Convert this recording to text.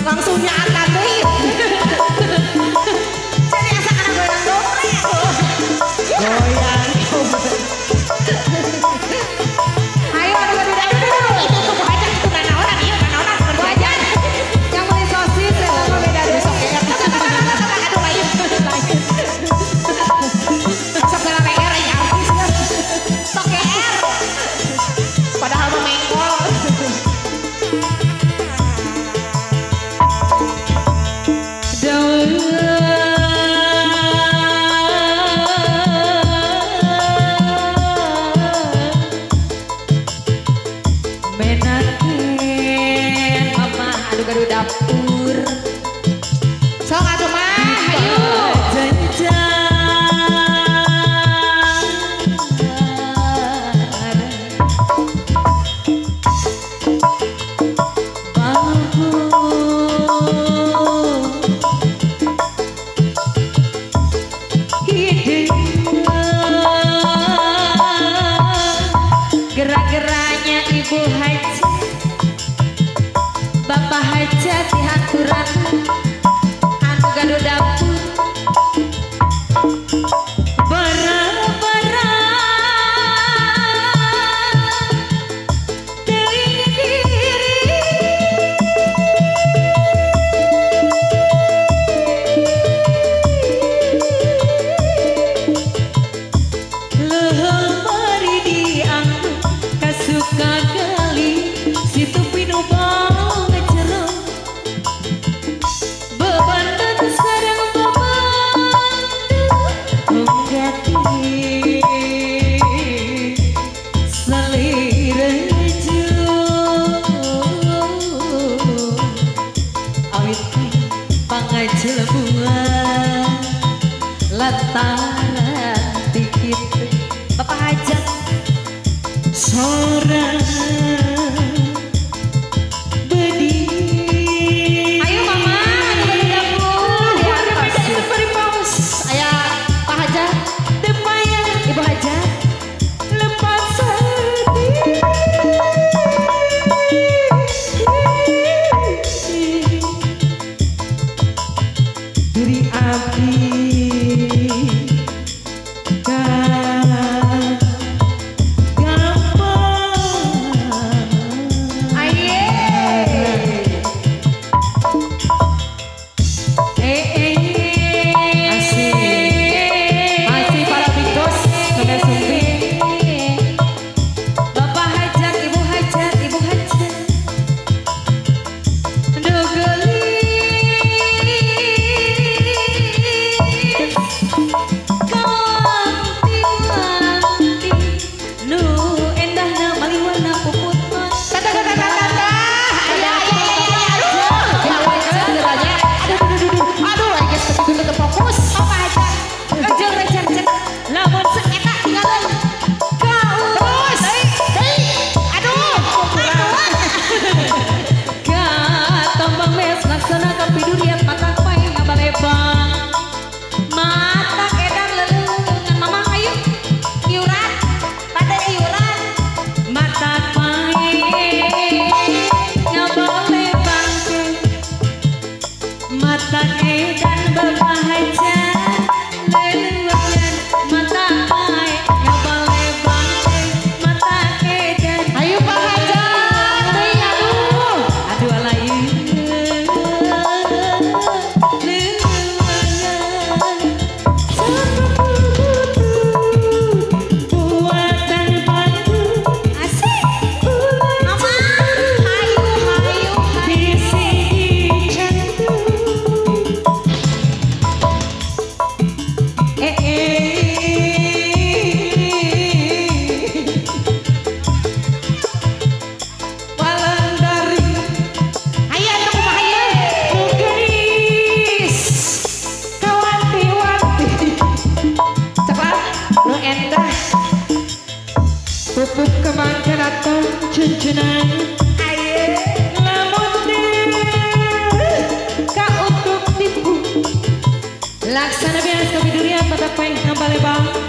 langsung nyatan deh. Jadi asa karena goyang dongeng. Goyang. Ayo aduh itu tuh aja itu karena orang iya karena orang bukan aja. Yang beli sosis itu mah beda deh. Aduh lain. Sok dalam PR ya artisnya. Sok PR. Padahal mah mengkol. Menaken mama adu-adu dapur. Sok atuh mah ayo. Gerak-geraknya ibu haji, bapak hajat di hanturan, anu gaduh dapur, bara-bara dari diri. Lemari diangkut suka gali situ pinu bau ngecerong beban dan sarang beban menggati selera awit pangajel buah lataran dikit bapak hajat seorang bedi. Ayo mama, adu dapur. Ya, ada beri paus. Ayah Pak Hajat, depaya Ibu Hajat, lepas sedih. Diri abdi. Pupuk kemangka datang cincinai lamun ka untuk tipu laksana biasa kabidurian mata paing nambah lebang